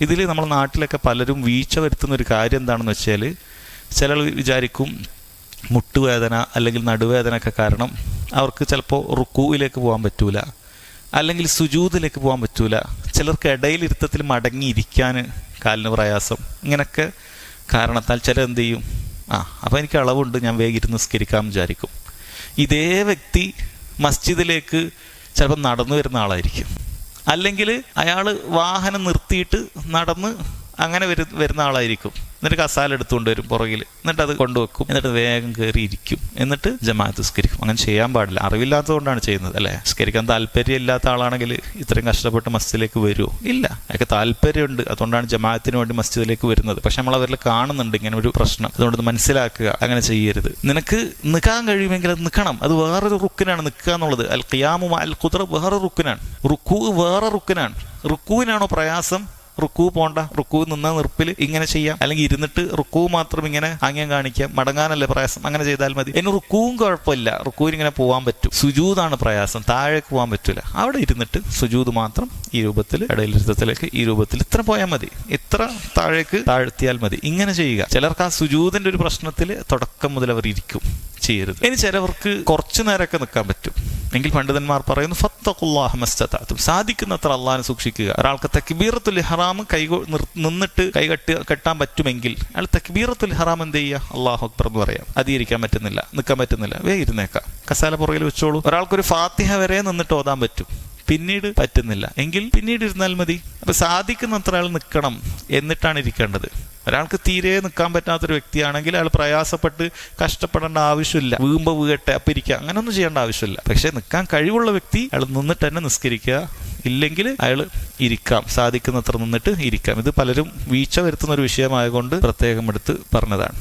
ഇതിൽ നമ്മുടെ നാട്ടിലൊക്കെ പലരും വീഴ്ച വരുത്തുന്ന ഒരു കാര്യം എന്താണെന്ന് വെച്ചാൽ, ചിലർ വിചാരിക്കും മുട്ടുവേദന അല്ലെങ്കിൽ നടുവേദന ഒക്കെ കാരണം അവർക്ക് ചിലപ്പോൾ റുക്കൂയിലേക്ക് പോകാൻ പറ്റൂല, അല്ലെങ്കിൽ സുജൂദിലേക്ക് പോകാൻ പറ്റൂല, ചിലർക്ക് ഇടയിലിരുത്തത്തിൽ മടങ്ങിയിരിക്കാൻ കാലിന് പ്രയാസം, ഇങ്ങനെയൊക്കെ കാരണത്താൽ ചിലർ എന്ത് ചെയ്യും, അപ്പോൾ എനിക്ക് അളവുണ്ട്, ഞാൻ വേഗം ഇരുന്ന് നിസ്കരിക്കാൻ വിചാരിക്കും. ഇതേ വ്യക്തി മസ്ജിദിലേക്ക് ചിലപ്പോൾ നടന്നു വരുന്ന ആളായിരിക്കും, അല്ലെങ്കിൽ അയാൾ വാഹനം നിർത്തിയിട്ട് നടന്ന് അങ്ങനെ വരുന്ന ആളായിരിക്കും. എന്നിട്ട് കസാല എടുത്തുകൊണ്ട് വരും പുറകിൽ, എന്നിട്ട് അത് കൊണ്ടുവെക്കും, എന്നിട്ട് വേഗം കയറി ഇരിക്കും, എന്നിട്ട് ജമാഅത്ത് നിസ്കരിക്കും. അങ്ങനെ ചെയ്യാൻ പാടില്ല. അറിവില്ലാത്തതുകൊണ്ടാണ് ചെയ്യുന്നത് അല്ലേ. നിസ്കരിക്കാൻ താല്പര്യം ഇല്ലാത്ത ആളാണെങ്കിൽ ഇത്രയും കഷ്ടപ്പെട്ട് മസ്ജിദിലേക്ക് വരുമോ? ഇല്ല. അയാൾക്ക് താല്പര്യമുണ്ട്, അതുകൊണ്ടാണ് ജമാഅത്തിന് വേണ്ടി മസ്ജിദിലേക്ക് വരുന്നത്. പക്ഷെ നമ്മൾ അവരിൽ കാണുന്നുണ്ട് ഇങ്ങനെ ഒരു പ്രശ്നം. അതുകൊണ്ട് മനസ്സിലാക്കുക, അങ്ങനെ ചെയ്യരുത്. നിനക്ക് നിൽക്കാൻ കഴിയുമെങ്കിൽ അത് നിൽക്കണം. അത് വേറൊരു റുക്കിനാണ് നിൽക്കുക എന്നുള്ളത്. അൽ ഖിയാമു അൽ ഖുദ്റ വേറെ റുക്കിനാണ്, റുക്കൂ വേറെ റുക്കിനാണ്. റുക്കൂവിനാണോ പ്രയാസം? റുക്കൂ പോണ്ട, റുക്കൂ നിന്ന നിർപ്പിൽ ഇങ്ങനെ ചെയ്യാം, അല്ലെങ്കിൽ ഇരുന്നിട്ട് റുക്കൂ മാത്രം ഇങ്ങനെ ആംഗ്യം കാണിക്കാം, മടങ്ങാനല്ലേ പ്രയാസം, അങ്ങനെ ചെയ്താൽ മതി. ഇനി റുക്കൂവും കുഴപ്പമില്ല, റുക്കൂവിന് ഇങ്ങനെ പോകാൻ പറ്റും. സുജൂദാണ് പ്രയാസം, താഴേക്ക് പോകാൻ പറ്റൂല. അവിടെ ഇരുന്നിട്ട് സുജൂദ് മാത്രം ഈ രൂപത്തിൽ, ഇടയിലിരുത്തത്തിലേക്ക് ഈ രൂപത്തിൽ ഇത്ര പോയാൽ മതി, ഇത്ര താഴേക്ക് താഴ്ത്തിയാൽ മതി, ഇങ്ങനെ ചെയ്യുക. ചിലർക്ക് ആ സുജൂദിന്റെ ഒരു പ്രശ്നത്തിൽ തുടക്കം മുതൽ അവർ ഇരിക്കും, ചെയ്യരുത്. ഇനി ചിലവർക്ക് കുറച്ചു നേരമൊക്കെ നിൽക്കാൻ പറ്റും എങ്കിൽ പണ്ഡിതന്മാർ പറയുന്നു ഫത്തഖുല്ലാഹ മസ്തതഅതും, സാധിക്കുന്നത്ര അള്ളാഹിനെ സൂക്ഷിക്കുക. ഒരാൾക്ക് തക്ബീറത്തുൽ ഇഹ്റാം നിന്നിട്ട് കെട്ടാൻ പറ്റുമെങ്കിൽ അയാൾ തക്ബീറത്തുൽ ഇഹ്റാം എന്ത് ചെയ്യുക, അല്ലാഹു അക്ബർ എന്ന് പറയാം. അധികരിക്കാൻ പറ്റുന്നില്ല, നിൽക്കാൻ പറ്റുന്നില്ല, വേഗം ഇരുന്നേക്കാം, കസാല പുറകിൽ വെച്ചോളൂ. ഒരാൾക്കൊരു ഫാത്തിഹ വരെ നിന്നിട്ട് ഓതാൻ പറ്റും, പിന്നീട് പറ്റുന്നില്ല എങ്കിൽ പിന്നീട് ഇരുന്നാൽ മതി. അപ്പൊ സാധിക്കുന്നത്ര അയാൾ നിൽക്കണം, എന്നിട്ടാണ് ഇരിക്കേണ്ടത്. ഒരാൾക്ക് തീരെ നിൽക്കാൻ പറ്റാത്തൊരു വ്യക്തിയാണെങ്കിൽ അയാൾ പ്രയാസപ്പെട്ട് കഷ്ടപ്പെടേണ്ട ആവശ്യമില്ല. വീഴുമ്പോൾ വീഴട്ടെ അപ്പം ഇരിക്കുക, അങ്ങനെയൊന്നും ചെയ്യേണ്ട ആവശ്യമില്ല. പക്ഷെ നിൽക്കാൻ കഴിവുള്ള വ്യക്തി അയാൾ നിന്നിട്ട് തന്നെ നിസ്കരിക്കുക, ഇല്ലെങ്കിൽ അയാൾ ഇരിക്കാം, സാധിക്കുന്നത്ര നിന്നിട്ട് ഇരിക്കാം. ഇത് പലരും വീഴ്ച വരുത്തുന്ന ഒരു വിഷയമായതുകൊണ്ട് പ്രത്യേകം എടുത്ത് പറഞ്ഞതാണ്.